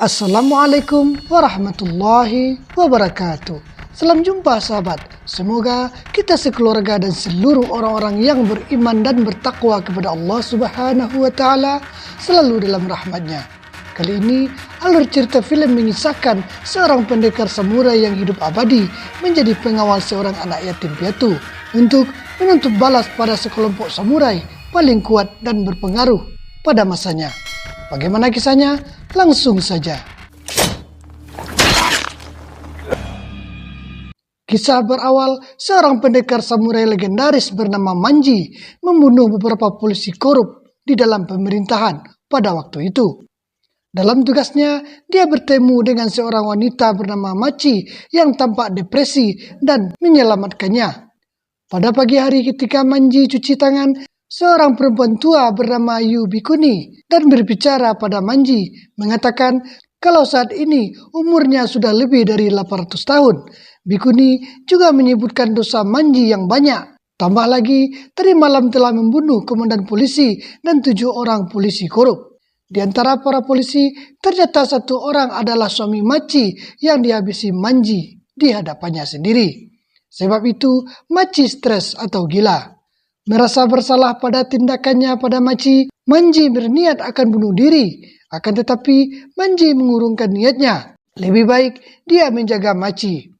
Assalamualaikum warahmatullahi wabarakatuh. Salam jumpa sahabat. Semoga kita sekeluarga dan seluruh orang-orang yang beriman dan bertakwa kepada Allah Subhanahu wa Ta'ala selalu dalam rahmatnya. Kali ini alur cerita film mengisahkan seorang pendekar samurai yang hidup abadi menjadi pengawal seorang anak yatim piatu untuk menuntut balas pada sekelompok samurai paling kuat dan berpengaruh pada masanya. Bagaimana kisahnya? Langsung saja. Kisah berawal seorang pendekar samurai legendaris bernama Manji membunuh beberapa polisi korup di dalam pemerintahan pada waktu itu. Dalam tugasnya, dia bertemu dengan seorang wanita bernama Machi yang tampak depresi dan menyelamatkannya. Pada pagi hari ketika Manji cuci tangan, seorang perempuan tua bernama Yu Bikuni dan berbicara pada Manji mengatakan kalau saat ini umurnya sudah lebih dari 800 tahun. Bikuni juga menyebutkan dosa Manji yang banyak. Tambah lagi, tadi malam telah membunuh komandan polisi dan 7 orang polisi korup. Di antara para polisi, ternyata 1 orang adalah suami Machi yang dihabisi Manji di hadapannya sendiri. Sebab itu, Machi stres atau gila. Merasa bersalah pada tindakannya pada Machi, Manji berniat akan bunuh diri. Akan tetapi, Manji mengurungkan niatnya. Lebih baik dia menjaga Machi.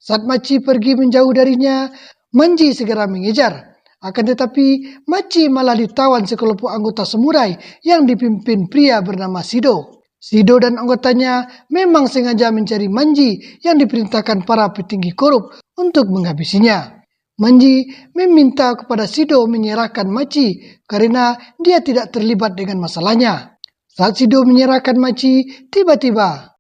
Saat Machi pergi menjauh darinya, Manji segera mengejar. Akan tetapi, Machi malah ditawan sekelompok anggota samurai yang dipimpin pria bernama Shido. Shido dan anggotanya memang sengaja mencari Manji yang diperintahkan para petinggi korup untuk menghabisinya. Manji meminta kepada Shido menyerahkan Machi karena dia tidak terlibat dengan masalahnya. Saat Shido menyerahkan Machi, tiba-tiba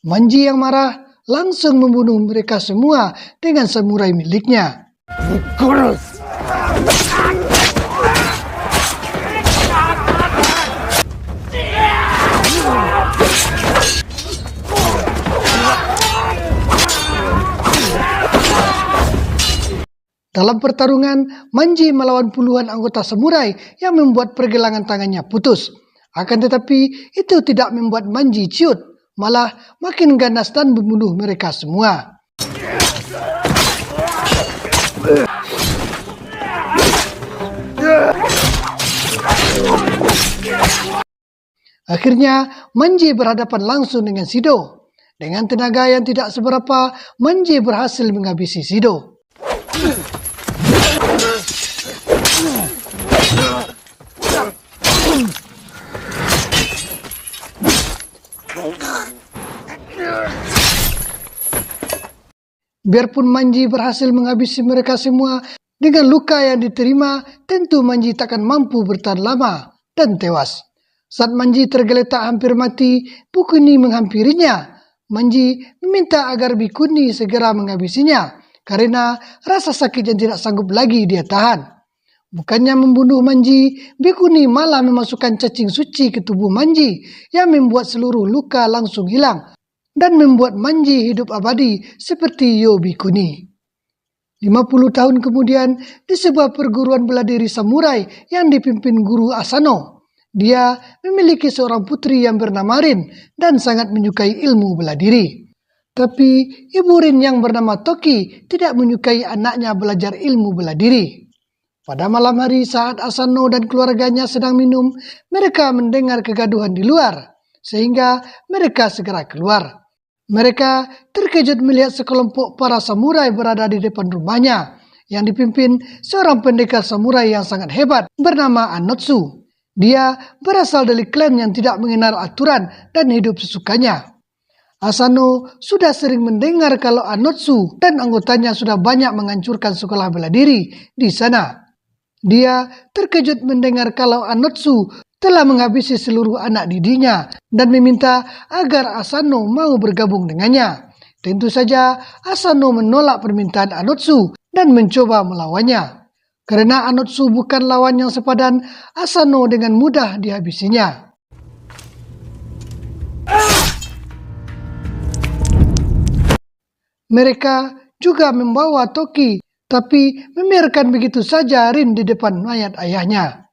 Manji yang marah langsung membunuh mereka semua dengan samurai miliknya. Dalam pertarungan, Manji melawan puluhan anggota samurai yang membuat pergelangan tangannya putus. Akan tetapi, itu tidak membuat Manji ciut, malah makin ganas dan membunuh mereka semua. Akhirnya, Manji berhadapan langsung dengan Shido. Dengan tenaga yang tidak seberapa, Manji berhasil menghabisi Shido. Biarpun Manji berhasil menghabisi mereka semua, dengan luka yang diterima, tentu Manji takkan mampu bertahan lama dan tewas. Saat Manji tergeletak hampir mati, Bikuni menghampirinya. Manji meminta agar Bikuni segera menghabisinya, karena rasa sakit yang tidak sanggup lagi dia tahan. Bukannya membunuh Manji, Bikuni malah memasukkan cacing suci ke tubuh Manji yang membuat seluruh luka langsung hilang dan membuat Manji hidup abadi seperti Yo Bikuni. 50 tahun kemudian, di sebuah perguruan bela diri samurai yang dipimpin guru Asano, dia memiliki seorang putri yang bernama Rin dan sangat menyukai ilmu bela diri. Tapi ibu Rin yang bernama Toki tidak menyukai anaknya belajar ilmu bela diri. Pada malam hari saat Asano dan keluarganya sedang minum, mereka mendengar kegaduhan di luar, sehingga mereka segera keluar. Mereka terkejut melihat sekelompok para samurai berada di depan rumahnya, yang dipimpin seorang pendekar samurai yang sangat hebat bernama Anotsu. Dia berasal dari klan yang tidak mengenal aturan dan hidup sesukanya. Asano sudah sering mendengar kalau Anotsu dan anggotanya sudah banyak menghancurkan sekolah bela diri di sana. Dia terkejut mendengar kalau Anotsu telah menghabisi seluruh anak didinya dan meminta agar Asano mau bergabung dengannya. Tentu saja Asano menolak permintaan Anotsu dan mencoba melawannya. Karena Anotsu bukan lawan yang sepadan, Asano dengan mudah dihabisinya. Mereka juga membawa Toki tapi membiarkan begitu saja Rin di depan mayat ayahnya.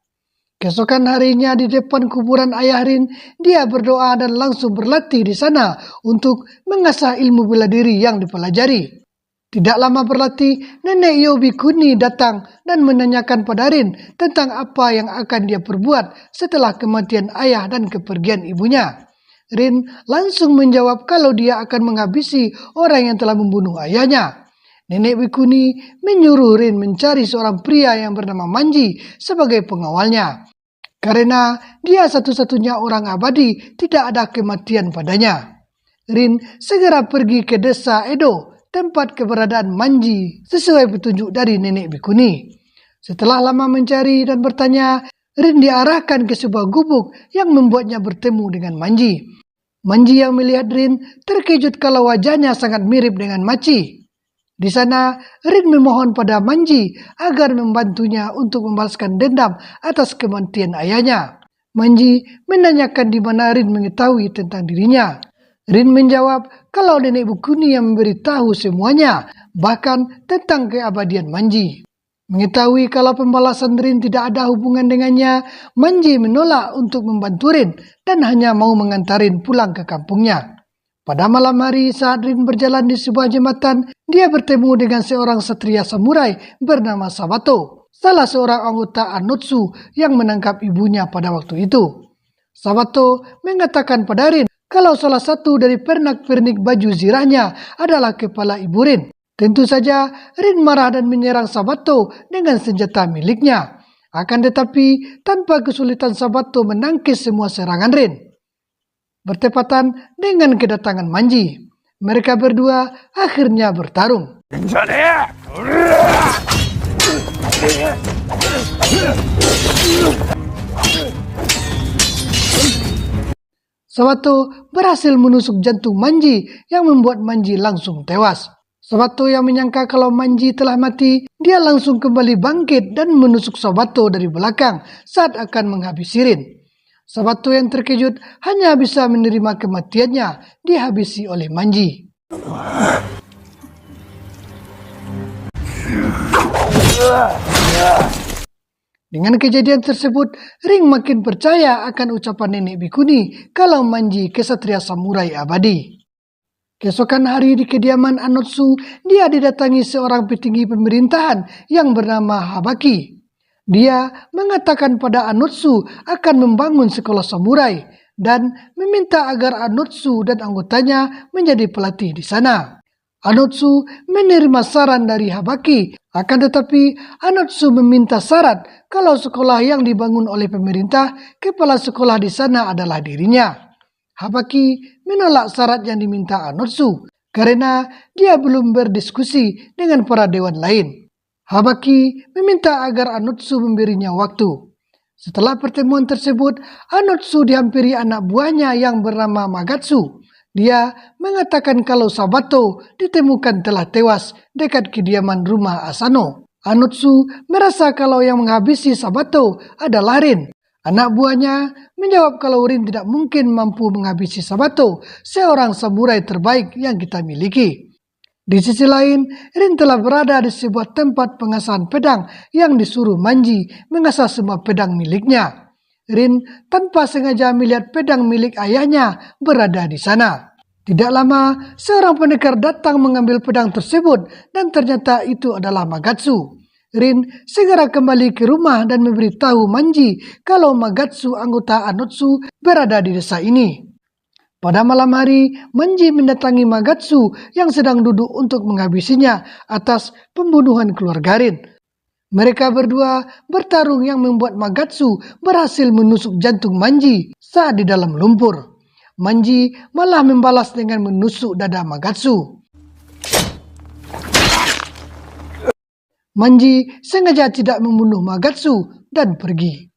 Keesokan harinya di depan kuburan ayah Rin, dia berdoa dan langsung berlatih di sana untuk mengasah ilmu bela diri yang dipelajari. Tidak lama berlatih, Nenek Yobikuni datang dan menanyakan pada Rin tentang apa yang akan dia perbuat setelah kematian ayah dan kepergian ibunya. Rin langsung menjawab kalau dia akan menghabisi orang yang telah membunuh ayahnya. Nenek Bikuni menyuruh Rin mencari seorang pria yang bernama Manji sebagai pengawalnya. Karena dia satu-satunya orang abadi, tidak ada kematian padanya. Rin segera pergi ke desa Edo, tempat keberadaan Manji sesuai petunjuk dari Nenek Bikuni. Setelah lama mencari dan bertanya, Rin diarahkan ke sebuah gubuk yang membuatnya bertemu dengan Manji. Manji yang melihat Rin terkejut kalau wajahnya sangat mirip dengan Machi. Di sana, Rin memohon pada Manji agar membantunya untuk membalaskan dendam atas kematian ayahnya. Manji menanyakan di mana Rin mengetahui tentang dirinya. Rin menjawab kalau Nenek Bikuni yang memberitahu semuanya, bahkan tentang keabadian Manji. Mengetahui kalau pembalasan Rin tidak ada hubungan dengannya, Manji menolak untuk membantu Rin dan hanya mau mengantar Rin pulang ke kampungnya. Pada malam hari saat Rin berjalan di sebuah jembatan, dia bertemu dengan seorang satria samurai bernama Sabato, salah seorang anggota Anotsu yang menangkap ibunya pada waktu itu. Sabato mengatakan pada Rin kalau salah satu dari pernak-pernik baju zirahnya adalah kepala ibu Rin. Tentu saja Rin marah dan menyerang Sabato dengan senjata miliknya. Akan tetapi tanpa kesulitan Sabato menangkis semua serangan Rin. Bertepatan dengan kedatangan Manji, mereka berdua akhirnya bertarung. Sabato berhasil menusuk jantung Manji yang membuat Manji langsung tewas. Sabato yang menyangka kalau Manji telah mati, dia langsung kembali bangkit dan menusuk Sabato dari belakang saat akan menghabisi Rin. Sabato yang terkejut hanya bisa menerima kematiannya dihabisi oleh Manji. Dengan kejadian tersebut, Rin makin percaya akan ucapan Nenek Bikuni kalau Manji kesatria samurai abadi. Keesokan hari di kediaman Anotsu, dia didatangi seorang petinggi pemerintahan yang bernama Habaki. Dia mengatakan pada Anotsu akan membangun sekolah samurai dan meminta agar Anotsu dan anggotanya menjadi pelatih di sana. Anotsu menerima saran dari Habaki, akan tetapi Anotsu meminta syarat kalau sekolah yang dibangun oleh pemerintah, kepala sekolah di sana adalah dirinya. Habaki menolak syarat yang diminta Anotsu karena dia belum berdiskusi dengan para dewan lain. Habaki meminta agar Anotsu memberinya waktu. Setelah pertemuan tersebut, Anotsu dihampiri anak buahnya yang bernama Magatsu. Dia mengatakan kalau Sabato ditemukan telah tewas dekat kediaman rumah Asano. Anotsu merasa kalau yang menghabisi Sabato adalah Rin. Anak buahnya menjawab kalau Rin tidak mungkin mampu menghabisi Sabato, seorang samurai terbaik yang kita miliki. Di sisi lain, Rin telah berada di sebuah tempat pengasahan pedang yang disuruh Manji mengasah semua pedang miliknya. Rin tanpa sengaja melihat pedang milik ayahnya berada di sana. Tidak lama, seorang pendekar datang mengambil pedang tersebut dan ternyata itu adalah Magatsu. Rin segera kembali ke rumah dan memberitahu Manji kalau Magatsu anggota Anotsu berada di desa ini. Pada malam hari, Manji mendatangi Magatsu yang sedang duduk untuk menghabisinya atas pembunuhan keluarga Rin. Mereka berdua bertarung yang membuat Magatsu berhasil menusuk jantung Manji saat di dalam lumpur. Manji malah membalas dengan menusuk dada Magatsu. Manji sengaja tidak membunuh Magatsu dan pergi.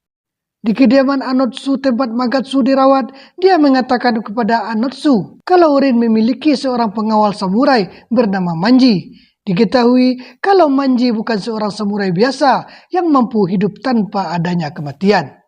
Di kediaman Anotsu tempat Magatsu dirawat, dia mengatakan kepada Anotsu kalau Rin memiliki seorang pengawal samurai bernama Manji. Diketahui kalau Manji bukan seorang samurai biasa yang mampu hidup tanpa adanya kematian.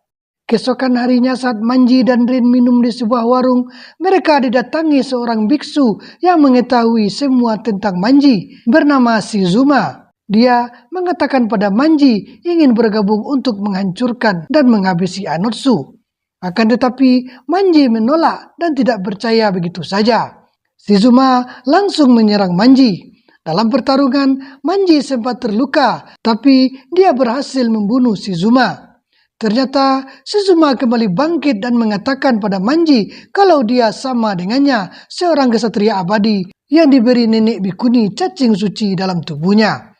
Keesokan harinya saat Manji dan Rin minum di sebuah warung, mereka didatangi seorang biksu yang mengetahui semua tentang Manji bernama Shizuma. Dia mengatakan pada Manji ingin bergabung untuk menghancurkan dan menghabisi Anotsu. Akan tetapi Manji menolak dan tidak percaya begitu saja. Shizuma langsung menyerang Manji. Dalam pertarungan, Manji sempat terluka, tapi dia berhasil membunuh Shizuma. Ternyata Shizuma kembali bangkit dan mengatakan pada Manji kalau dia sama dengannya, seorang kesatria abadi yang diberi nenek bikuni cacing suci dalam tubuhnya.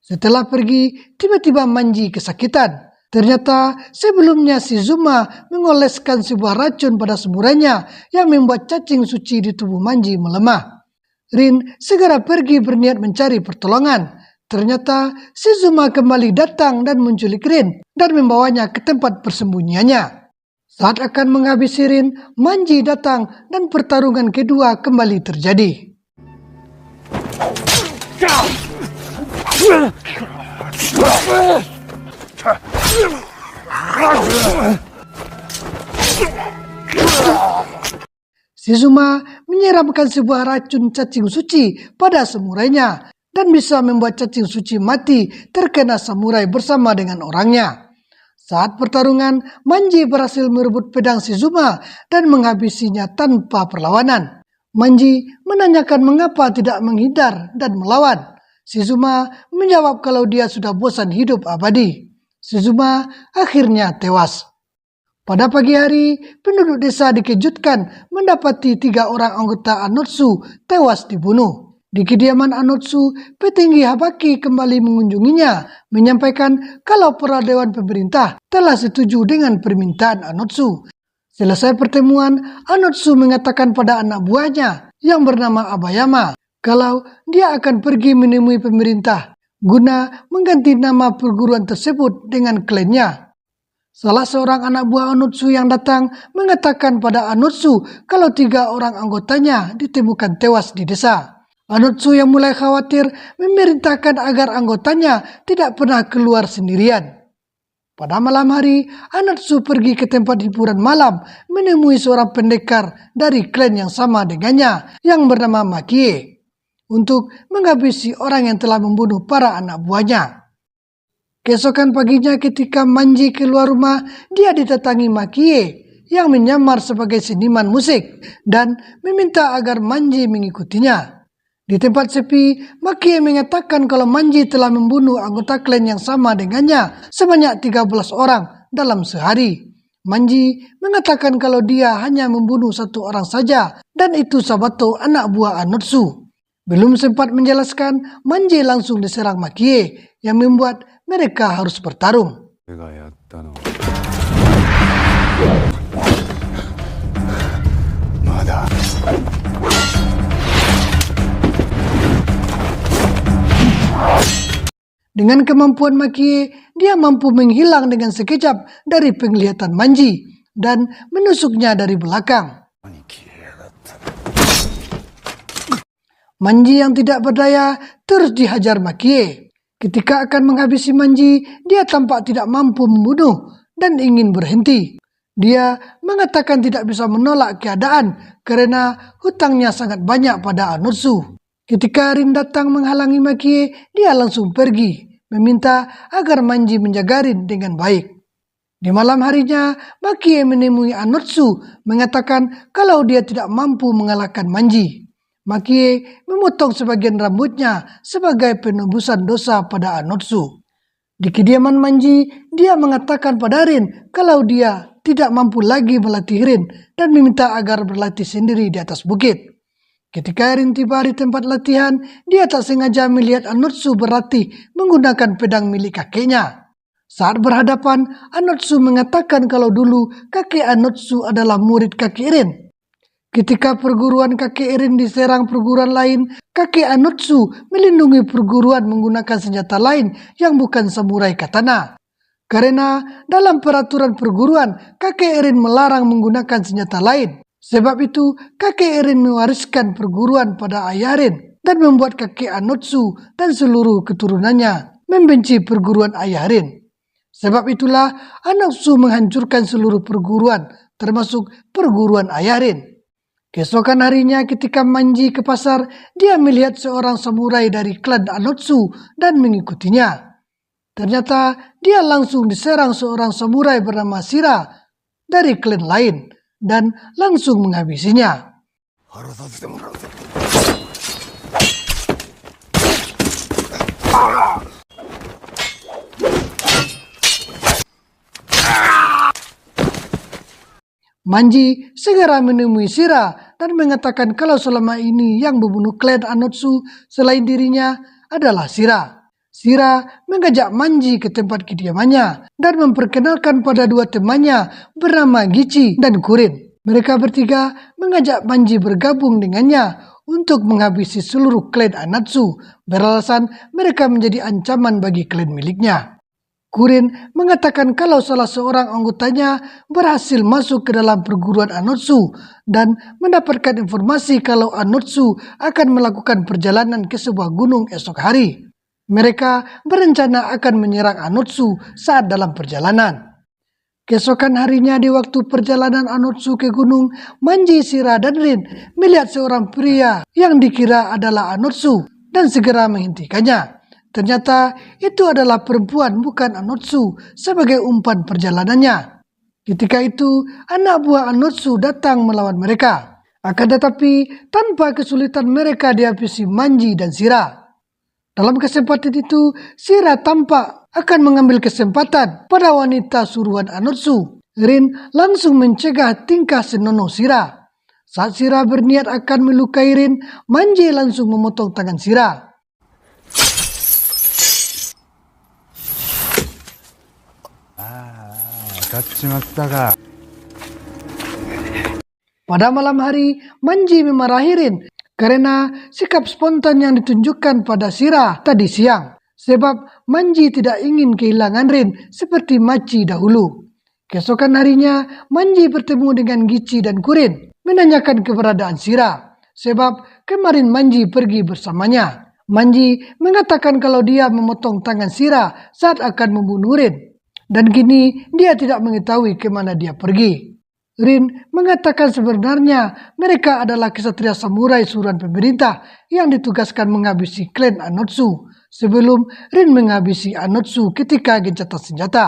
Setelah pergi, tiba-tiba Manji kesakitan. Ternyata sebelumnya Shizuma mengoleskan sebuah racun pada semurainya yang membuat cacing suci di tubuh Manji melemah. Rin segera pergi berniat mencari pertolongan. Ternyata Shizuma kembali datang dan menculik Rin dan membawanya ke tempat persembunyiannya. Saat akan menghabisi Rin, Manji datang dan pertarungan kedua kembali terjadi. Shizuma menyiramkan sebuah racun cacing suci pada semurainya dan bisa membuat cacing suci mati terkena samurai bersama dengan orangnya. Saat pertarungan, Manji berhasil merebut pedang Shizuma dan menghabisinya tanpa perlawanan. Manji menanyakan mengapa tidak menghindar dan melawan. Shizuma menjawab kalau dia sudah bosan hidup abadi. Shizuma akhirnya tewas. Pada pagi hari, penduduk desa dikejutkan mendapati 3 orang anggota Anotsu tewas dibunuh. Di kediaman Anotsu, petinggi Habaki kembali mengunjunginya, menyampaikan kalau para dewan pemerintah telah setuju dengan permintaan Anotsu. Selesai pertemuan, Anotsu mengatakan pada anak buahnya yang bernama Abayama kalau dia akan pergi menemui pemerintah guna mengganti nama perguruan tersebut dengan klannya. Salah seorang anak buah Anotsu yang datang mengatakan pada Anotsu kalau 3 orang anggotanya ditemukan tewas di desa. Anotsu yang mulai khawatir memerintahkan agar anggotanya tidak pernah keluar sendirian. Pada malam hari, Anotsu pergi ke tempat hiburan malam menemui seorang pendekar dari klan yang sama dengannya yang bernama Makie untuk menghabisi orang yang telah membunuh para anak buahnya. Keesokan paginya ketika Manji keluar rumah, dia didatangi Makie yang menyamar sebagai seniman musik dan meminta agar Manji mengikutinya. Di tempat sepi, Makie mengatakan kalau Manji telah membunuh anggota klan yang sama dengannya sebanyak 13 orang dalam sehari. Manji mengatakan kalau dia hanya membunuh 1 orang saja dan itu Sabato, anak buah Anotsu. Belum sempat menjelaskan, Manji langsung diserang Makie yang membuat mereka harus bertarung. Dengan kemampuan Makie, dia mampu menghilang dengan sekejap dari penglihatan Manji dan menusuknya dari belakang. Manji yang tidak berdaya terus dihajar Makie. Ketika akan menghabisi Manji, dia tampak tidak mampu membunuh dan ingin berhenti. Dia mengatakan tidak bisa menolak keadaan karena hutangnya sangat banyak pada Anotsu. Ketika Rin datang menghalangi Makie, dia langsung pergi, meminta agar Manji menjaga Rin dengan baik. Di malam harinya, Makie menemui Anotsu, mengatakan kalau dia tidak mampu mengalahkan Manji. Makie memotong sebagian rambutnya sebagai penebusan dosa pada Anotsu. Di kediaman Manji, dia mengatakan pada Rin kalau dia tidak mampu lagi melatih Rin dan meminta agar berlatih sendiri di atas bukit. Ketika Rin tiba di tempat latihan, dia tak sengaja melihat Anotsu berlatih menggunakan pedang milik kakeknya. Saat berhadapan, Anotsu mengatakan kalau dulu kakek Anotsu adalah murid kakek Rin. Ketika perguruan kakek Rin diserang perguruan lain, kakek Anotsu melindungi perguruan menggunakan senjata lain yang bukan samurai katana. Karena dalam peraturan perguruan, kakek Rin melarang menggunakan senjata lain. Sebab itu, kakek Rin mewariskan perguruan pada ayah Rin dan membuat kakek Anotsu dan seluruh keturunannya membenci perguruan ayah Rin. Sebab itulah Anotsu menghancurkan seluruh perguruan, termasuk perguruan ayah Rin. Keesokan harinya ketika Manji ke pasar, dia melihat seorang samurai dari klan Anotsu dan mengikutinya. Ternyata dia langsung diserang seorang samurai bernama Shira dari klan lain dan langsung menghabisinya. Manji segera menemui Shira dan mengatakan kalau selama ini yang membunuh klan Anotsu selain dirinya adalah Shira. Shira mengajak Manji ke tempat kediamannya dan memperkenalkan pada dua temannya bernama Gichi dan Kurin. Mereka bertiga mengajak Manji bergabung dengannya untuk menghabisi seluruh klan Anotsu, beralasan mereka menjadi ancaman bagi klan miliknya. Kurin mengatakan kalau salah seorang anggotanya berhasil masuk ke dalam perguruan Anotsu dan mendapatkan informasi kalau Anotsu akan melakukan perjalanan ke sebuah gunung esok hari. Mereka berencana akan menyerang Anotsu saat dalam perjalanan. Keesokan harinya di waktu perjalanan Anotsu ke gunung, Manji, Shira, dan Rin melihat seorang pria yang dikira adalah Anotsu dan segera menghentikannya. Ternyata itu adalah perempuan bukan Anotsu sebagai umpan perjalanannya. Ketika itu anak buah Anotsu datang melawan mereka. Akan tetapi tanpa kesulitan mereka dihabisi Manji dan Shira. Dalam kesempatan itu Shira tampak akan mengambil kesempatan pada wanita suruhan Anotsu. Rin langsung mencegah tingkah senonoh Shira. Saat Shira berniat akan melukai Rin, Manji langsung memotong tangan Shira. Pada malam hari, Manji memarahi Rin karena sikap spontan yang ditunjukkan pada Shira tadi siang. Sebab Manji tidak ingin kehilangan Rin seperti Machi dahulu. Keesokan harinya, Manji bertemu dengan Gichi dan Kurin, menanyakan keberadaan Shira. Sebab kemarin Manji pergi bersamanya. Manji mengatakan kalau dia memotong tangan Shira saat akan membunuh Rin. Dan kini dia tidak mengetahui kemana dia pergi. Rin mengatakan sebenarnya mereka adalah kesatria samurai suruhan pemerintah yang ditugaskan menghabisi klan Anotsu sebelum Rin menghabisi Anotsu ketika gencatan senjata.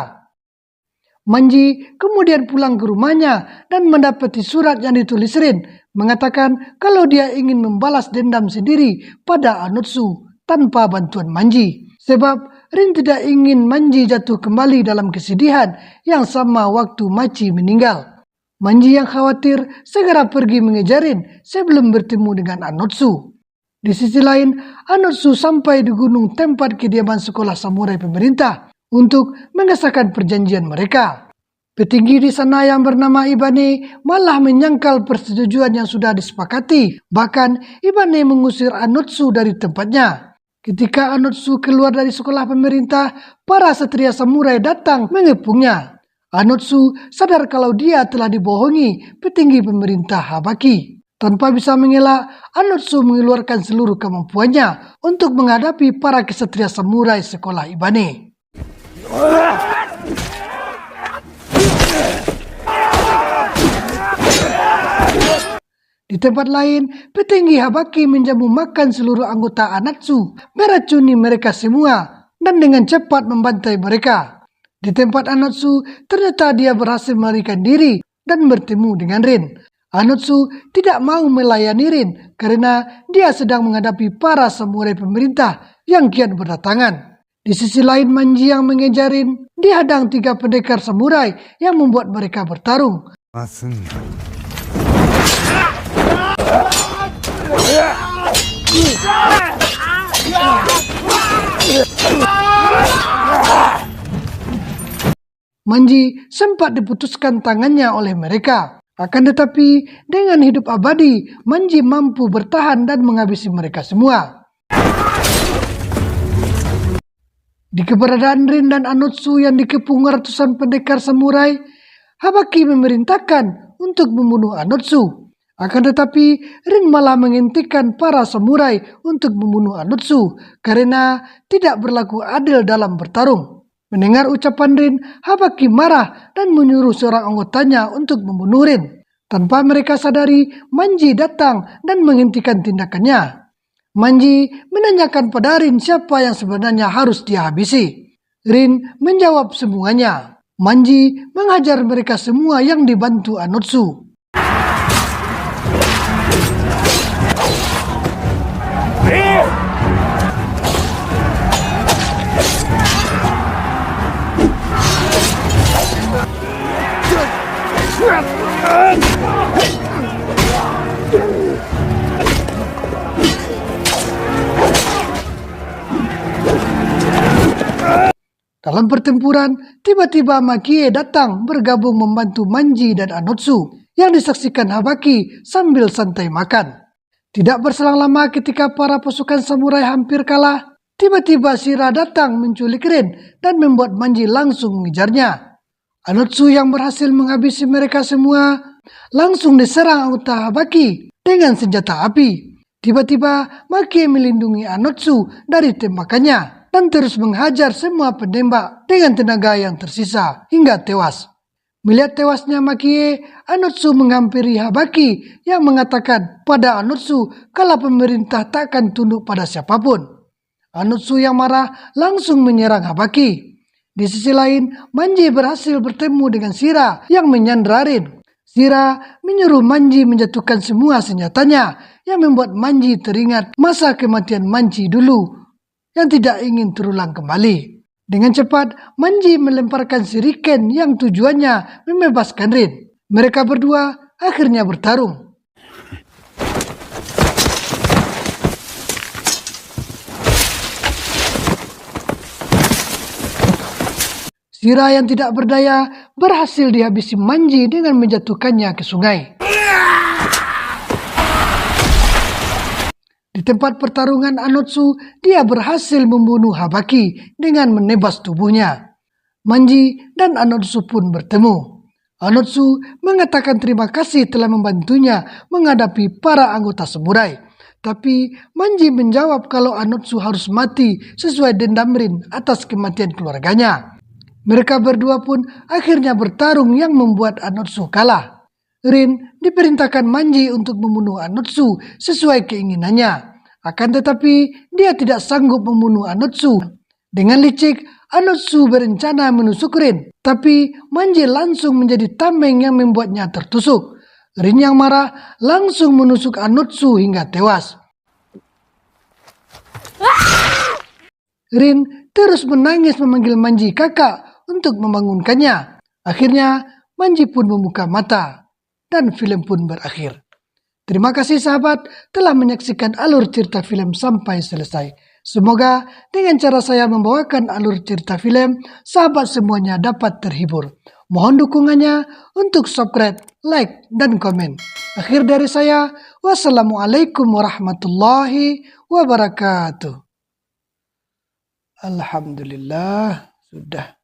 Manji kemudian pulang ke rumahnya dan mendapati surat yang ditulis Rin mengatakan kalau dia ingin membalas dendam sendiri pada Anotsu tanpa bantuan Manji. Sebab Rin tidak ingin Manji jatuh kembali dalam kesedihan yang sama waktu Machi meninggal. Manji yang khawatir segera pergi mengejar Rin sebelum bertemu dengan Anotsu. Di sisi lain, Anotsu sampai di gunung tempat kediaman sekolah samurai pemerintah untuk mengesahkan perjanjian mereka. Petinggi di sana yang bernama Ibane malah menyangkal persetujuan yang sudah disepakati. Bahkan Ibane mengusir Anotsu dari tempatnya. Ketika Anotsu keluar dari sekolah pemerintah, para satria samurai datang mengepungnya. Anotsu sadar kalau dia telah dibohongi petinggi pemerintah Habaki. Tanpa bisa mengelak, Anotsu mengeluarkan seluruh kemampuannya untuk menghadapi para kesatria samurai sekolah Ibane. Di tempat lain, petinggi Habaki menjamu makan seluruh anggota Anotsu, meracuni mereka semua, dan dengan cepat membantai mereka. Di tempat Anotsu, ternyata dia berhasil melarikan diri dan bertemu dengan Rin. Anotsu tidak mau melayani Rin karena dia sedang menghadapi para samurai pemerintah yang kian berdatangan. Di sisi lain, Manji yang mengejar Rin dihadang 3 pendekar samurai yang membuat mereka bertarung. Manji sempat diputuskan tangannya oleh mereka. Akan tetapi dengan hidup abadi, Manji mampu bertahan dan menghabisi mereka semua. Di keberadaan Rin dan Anotsu yang dikepung ratusan pendekar samurai, Habaki memerintahkan untuk membunuh Anotsu. Akan tetapi Rin malah menghentikan para samurai untuk membunuh Anotsu karena tidak berlaku adil dalam bertarung. Mendengar ucapan Rin, Habaki marah dan menyuruh seorang anggotanya untuk membunuh Rin. Tanpa mereka sadari, Manji datang dan menghentikan tindakannya. Manji menanyakan pada Rin siapa yang sebenarnya harus dia habisi. Rin menjawab semuanya. Manji menghajar mereka semua yang dibantu Anotsu. Dalam pertempuran, tiba-tiba Makie datang bergabung membantu Manji dan Anotsu yang disaksikan Habaki sambil santai makan. Tidak berselang lama ketika para pasukan samurai hampir kalah, tiba-tiba Shira datang menculik Rin dan membuat Manji langsung mengejarnya. Anotsu yang berhasil menghabisi mereka semua langsung diserang anggota Habaki dengan senjata api. Tiba-tiba Makie melindungi Anotsu dari tembakannya dan terus menghajar semua penembak dengan tenaga yang tersisa hingga tewas. Melihat tewasnya Makie, Anotsu menghampiri Habaki yang mengatakan pada Anotsu kalau pemerintah takkan tunduk pada siapapun. Anotsu yang marah langsung menyerang Habaki. Di sisi lain, Manji berhasil bertemu dengan Shira yang menyandra Rin. Shira menyuruh Manji menjatuhkan semua senjatanya yang membuat Manji teringat masa kematian Manji dulu yang tidak ingin terulang kembali. Dengan cepat, Manji melemparkan shuriken yang tujuannya membebaskan Rin. Mereka berdua akhirnya bertarung. Shira yang tidak berdaya berhasil dihabisi Manji dengan menjatuhkannya ke sungai. Di tempat pertarungan Anotsu, dia berhasil membunuh Habaki dengan menebas tubuhnya. Manji dan Anotsu pun bertemu. Anotsu mengatakan terima kasih telah membantunya menghadapi para anggota samurai. Tapi Manji menjawab kalau Anotsu harus mati sesuai dendam Rin atas kematian keluarganya. Mereka berdua pun akhirnya bertarung yang membuat Anotsu kalah. Rin diperintahkan Manji untuk membunuh Anotsu sesuai keinginannya. Akan tetapi dia tidak sanggup membunuh Anotsu. Dengan licik, Anotsu berencana menusuk Rin. Tapi Manji langsung menjadi tameng yang membuatnya tertusuk. Rin yang marah langsung menusuk Anotsu hingga tewas. Rin terus menangis memanggil Manji kakak untuk membangunkannya. Akhirnya Manji pun membuka mata. Dan film pun berakhir. Terima kasih sahabat telah menyaksikan alur cerita film sampai selesai. Semoga dengan cara saya membawakan alur cerita film, sahabat semuanya dapat terhibur. Mohon dukungannya untuk subscribe, like, dan komen. Akhir dari saya, wassalamualaikum warahmatullahi wabarakatuh. Alhamdulillah, sudah.